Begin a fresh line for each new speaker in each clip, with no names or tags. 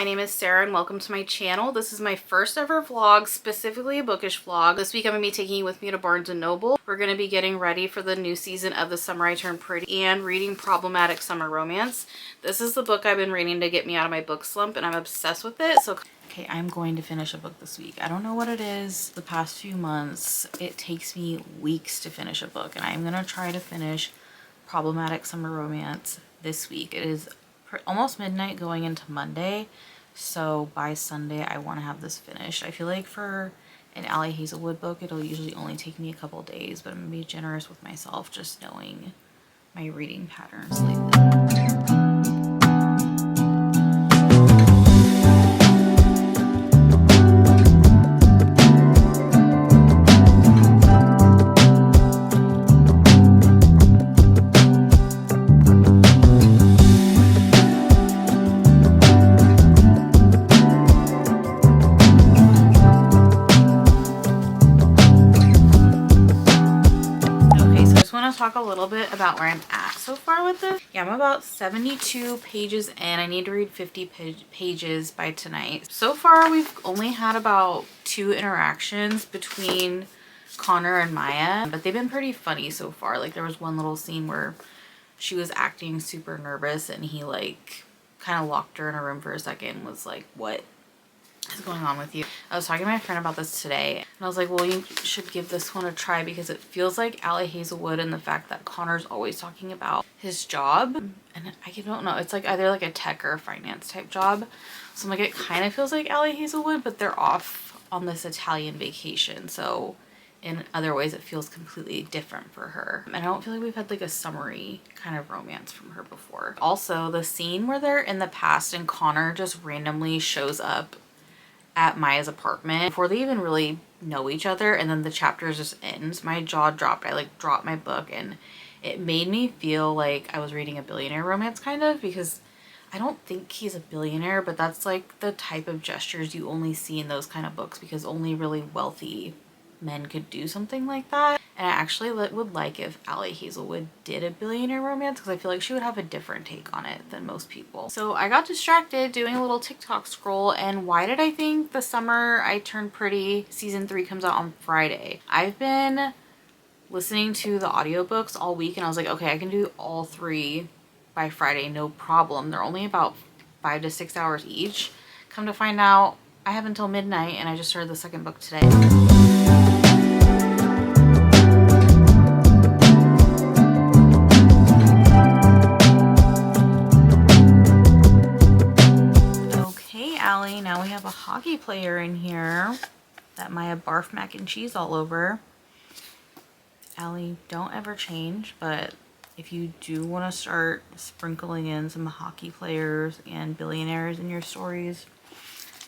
my name is Sarah and welcome to my channel. This is my first ever vlog, specifically a bookish vlog. This week I'm going to be taking you with me to Barnes & Noble. We're going to be getting ready for the new season of The Summer I Turned Pretty and reading Problematic Summer Romance. This is the book I've been reading to get me out of my book slump and I'm obsessed with it. So okay, I'm going to finish a book this week. I don't know what it is. The past few months, it takes me weeks to finish a book and I'm going to try to finish Problematic Summer Romance this week. It is almost midnight going into Monday, so by Sunday I want to have this finished. I feel like for an Ali Hazelwood book it'll usually only take me a couple days, but I'm gonna be generous with myself just knowing my reading patterns lately. Talk a little bit about where I'm at so far with this. Yeah, I'm about 72 pages in. I need to read 50 pages by tonight. So far we've only had about 2 interactions between Connor and Maya, but they've been pretty funny so far. Like there was one little scene where she was acting super nervous and he like kind of locked her in a room for a second and was like, "What is going on with you?" I was talking to my friend about this today and I was like, well, you should give this one a try because it feels like Ali Hazelwood and the fact that Connor's always talking about his job, and I don't know, it's like either like a tech or a finance type job. So I'm like, it kind of feels like Ali Hazelwood, but they're off on this Italian vacation, so in other ways it feels completely different for her. And I don't feel like we've had like a summary kind of romance from her before. Also, the scene where they're in the past and Connor just randomly shows up at Maya's apartment before they even really know each other and then the chapter just ends, my jaw dropped. I like dropped my book and it made me feel like I was reading a billionaire romance kind of, because I don't think he's a billionaire, but that's like the type of gestures you only see in those kind of books because only really wealthy men could do something like that. And I actually would like if Ali Hazelwood did a billionaire romance because I feel like she would have a different take on it than most people. So I got distracted doing a little TikTok scroll, and why did I think The Summer I Turned Pretty season 3 comes out on Friday? I've been listening to the audiobooks all week and I was like, okay, I can do all 3 by Friday, no problem. They're only about 5 to 6 hours each. Come to find out, I have until midnight and I just started the second book today. Now we have a hockey player in here that Maya barfed mac and cheese all over. Ali, don't ever change, but if you do want to start sprinkling in some hockey players and billionaires in your stories,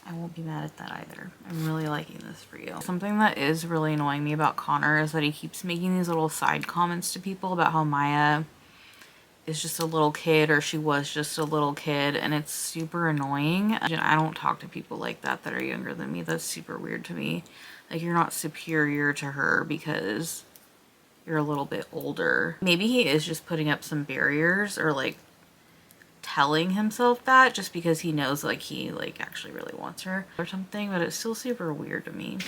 I won't be mad at that either. I'm really liking this for you. Something that is really annoying me about Connor is that he keeps making these little side comments to people about how Maya is just a little kid or she was just a little kid, and it's super annoying. I don't talk to people like that are younger than me. That's super weird to me. Like, you're not superior to her because you're a little bit older. Maybe he is just putting up some barriers or like telling himself that just because he knows like he like actually really wants her or something, but it's still super weird to me.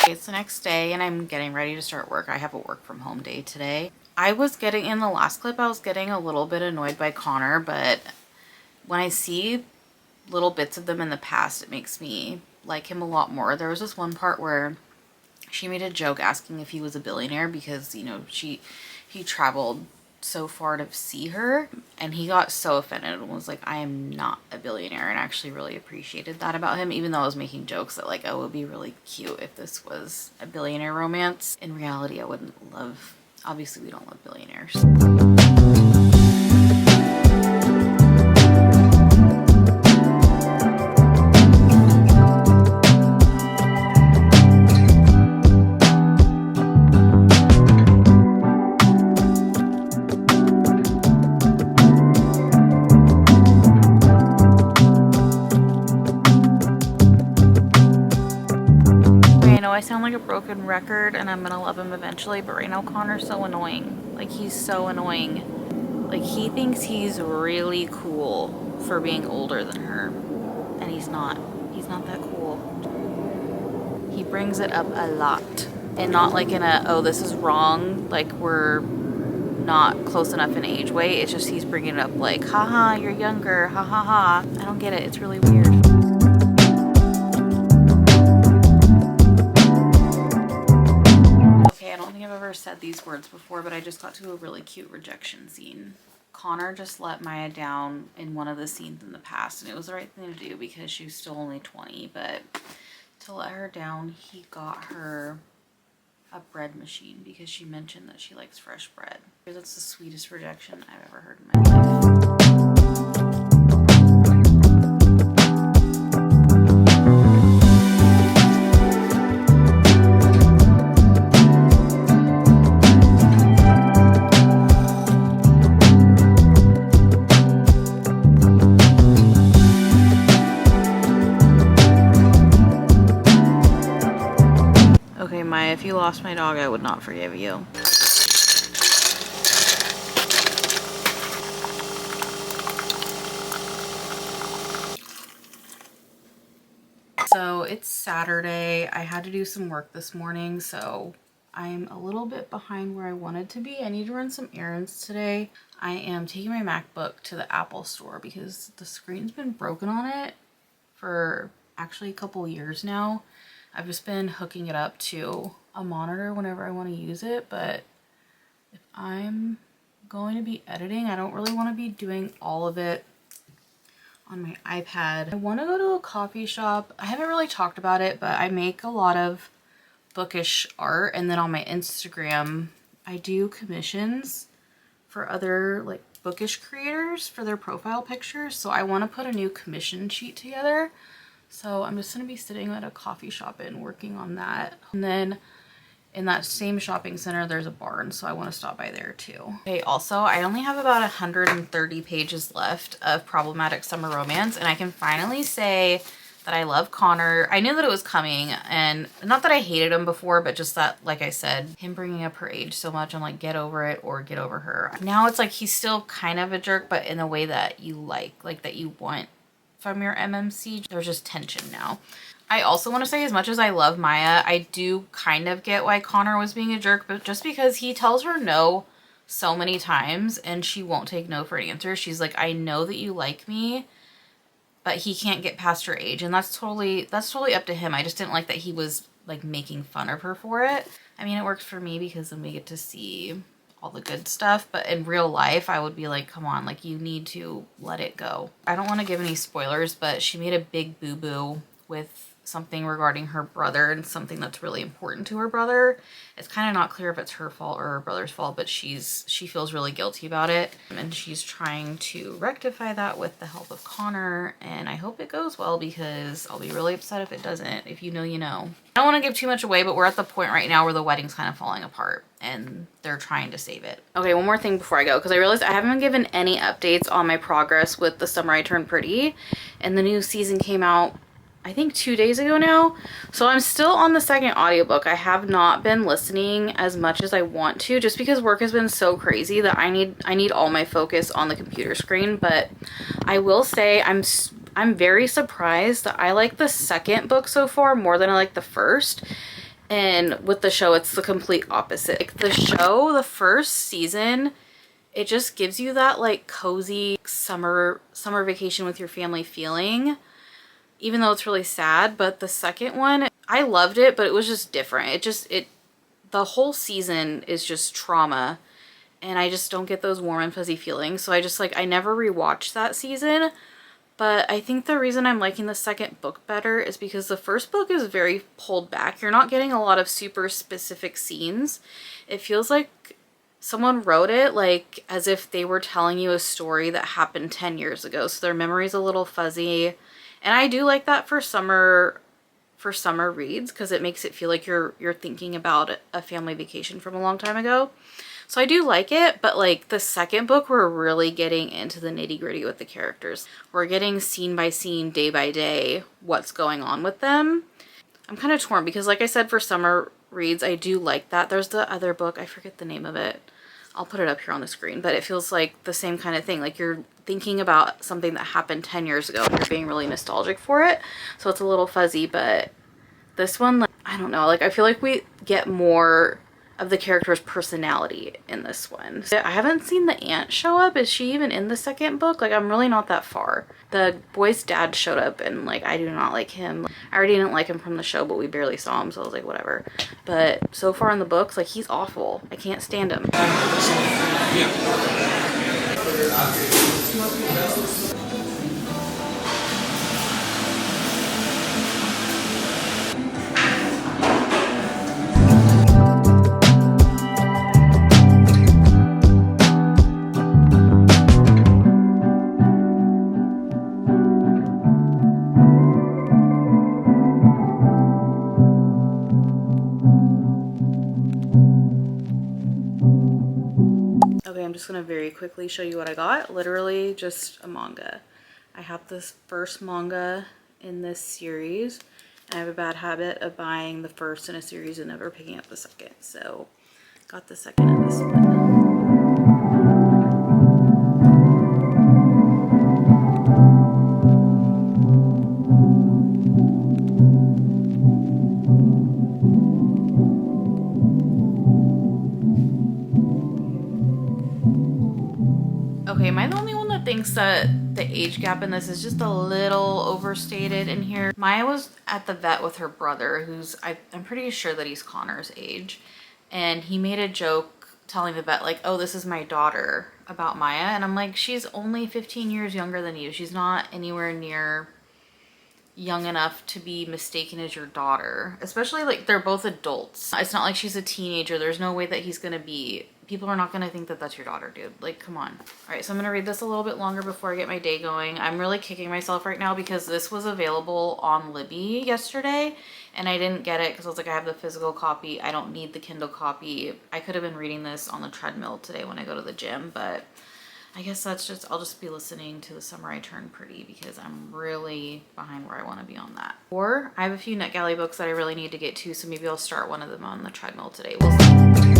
It's the next day and I'm getting ready to start work. I have a work from home day today. I was getting, in the last clip, I was getting a little bit annoyed by Connor, but when I see little bits of them in the past, it makes me like him a lot more. There was this one part where she made a joke asking if he was a billionaire because, you know, he traveled so far to see her, and he got so offended and was like, I am not a billionaire, and I actually really appreciated that about him, even though I was making jokes that like, oh, it would be really cute if this was a billionaire romance. In reality, I wouldn't love, obviously we don't love billionaires. I sound like a broken record and I'm gonna love him eventually, but right now Connor's so annoying. Like, he's so annoying. Like, he thinks he's really cool for being older than her. And he's not. He's not that cool. He brings it up a lot. And not like in a, oh, this is wrong, like we're not close enough in age way. It's just he's bringing it up like, haha, you're younger, ha ha ha. I don't get it. It's really weird. Okay, I don't think I've ever said these words before, but I just got to a really cute rejection scene. Connor just let Maya down in one of the scenes in the past, and it was the right thing to do because she was still only 20, but to let her down, he got her a bread machine because she mentioned that she likes fresh bread. That's the sweetest rejection I've ever heard in my life. Okay, Maya, if you lost my dog, I would not forgive you. So it's Saturday. I had to do some work this morning, so I'm a little bit behind where I wanted to be. I need to run some errands today. I am taking my MacBook to the Apple store because the screen's been broken on it for actually a couple years now. I've just been hooking it up to a monitor whenever I want to use it, but if I'm going to be editing, I don't really want to be doing all of it on my iPad. I want to go to a coffee shop. I haven't really talked about it, but I make a lot of bookish art, and then on my Instagram I do commissions for other like bookish creators for their profile pictures, so I want to put a new commission sheet together. So I'm just going to be sitting at a coffee shop and working on that. And then in that same shopping center, there's a barn, so I want to stop by there too. Okay, also, I only have about 130 pages left of Problematic Summer Romance, and I can finally say that I love Connor. I knew that it was coming, and not that I hated him before, but just that, like I said, him bringing up her age so much, I'm like, get over it or get over her. Now it's like he's still kind of a jerk, but in a way that you like that you want from your MMC. There's just tension now. I also want to say, as much as I love Maya, I do kind of get why Connor was being a jerk, but just because he tells her no so many times and she won't take no for an answer. She's like, I know that you like me, but he can't get past her age, and that's totally up to him. I just didn't like that he was like making fun of her for it. I mean, it works for me because then we get to see all the good stuff, but in real life I would be like, come on, like you need to let it go. I don't want to give any spoilers, but she made a big boo-boo with something regarding her brother and something that's really important to her brother. It's kind of not clear if it's her fault or her brother's fault, but she feels really guilty about it, and she's trying to rectify that with the help of Connor, and I hope it goes well because I'll be really upset if it doesn't. If you know, you know. I don't want to give too much away, but we're at the point right now where the wedding's kind of falling apart and they're trying to save it. Okay, one more thing before I go, because I realized I haven't been given any updates on my progress with The Summer I Turned Pretty, and the new season came out I think 2 days ago now. So I'm still on the second audiobook. I have not been listening as much as I want to, just because work has been so crazy that I need all my focus on the computer screen. But I will say I'm very surprised that I like the second book so far more than I like the first. And with the show, it's the complete opposite. Like the show, the first season, it just gives you that like cozy summer vacation with your family feeling, even though it's really sad. But the second one, I loved it, but it was just different. The whole season is just trauma, and I just don't get those warm and fuzzy feelings. So I never rewatched that season. But I think the reason I'm liking the second book better is because the first book is very pulled back. You're not getting a lot of super specific scenes. It feels like someone wrote it like as if they were telling you a story that happened 10 years ago. So their memory's a little fuzzy. And I do like that for summer reads, because it makes it feel like you're thinking about a family vacation from a long time ago. So I do like it, but like the second book, we're really getting into the nitty-gritty with the characters. We're getting scene by scene, day by day, what's going on with them. I'm kind of torn because like I said, for summer reads, I do like that. There's the other book, I forget the name of it. I'll put it up here on the screen, but it feels like the same kind of thing. Like you're thinking about something that happened 10 years ago and you're being really nostalgic for it. So it's a little fuzzy, but this one, like, I don't know, like I feel like we get more of the character's personality in this one. I haven't seen the aunt show up. Is she even in the second book? Like I'm really not that far. The boy's dad showed up and like I do not like him. I already didn't like him from the show, but we barely saw him, so I was like whatever. But so far in the books, like he's awful. I can't stand him. Okay, I'm just gonna very quickly show you what I got. Literally just a manga. I have this first manga in this series. And I have a bad habit of buying the first in a series and never picking up the second. So got the second in this one. Okay, am I the only one that thinks that the age gap in this is just a little overstated in here? Maya was at the vet with her brother, who's, I'm pretty sure that he's Connor's age. And he made a joke telling the vet like, oh, this is my daughter, about Maya. And I'm like, she's only 15 years younger than you. She's not anywhere near young enough to be mistaken as your daughter. Especially like they're both adults. It's not like she's a teenager. There's no way that he's gonna be, people are not gonna think that that's your daughter, dude. Like, come on. All right, so I'm gonna read this a little bit longer before I get my day going. I'm really kicking myself right now because this was available on Libby yesterday and I didn't get it because I was like, I have the physical copy. I don't need the Kindle copy. I could have been reading this on the treadmill today when I go to the gym, but I guess that's just, I'll just be listening to The Summer I Turned Pretty because I'm really behind where I want to be on that. Or I have a few NetGalley books that I really need to get to, so maybe I'll start one of them on the treadmill today. We'll see.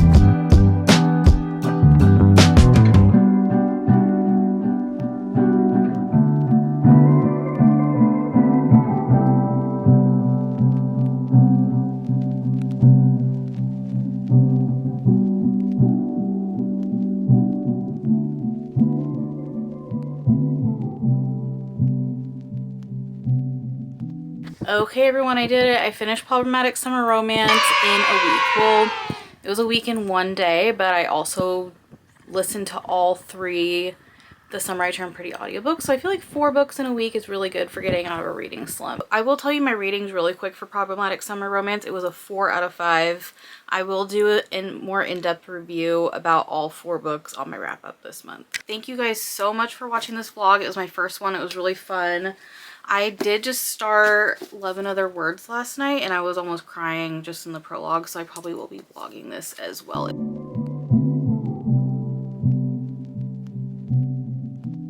Okay, everyone, I did it. I finished Problematic Summer Romance in a week. Well, it was a week in one day, but I also listened to all three The Summer I Turned Pretty audiobooks. So I feel like 4 books in a week is really good for getting out of a reading slump. I will tell you my ratings really quick for Problematic Summer Romance. It was a 4 out of 5. I will do a more in-depth review about all 4 books on my wrap-up this month. Thank you guys so much for watching this vlog. It was my first one. It was really fun. I did just start Love and Other Words last night and I was almost crying just in the prologue, so I probably will be vlogging this as well.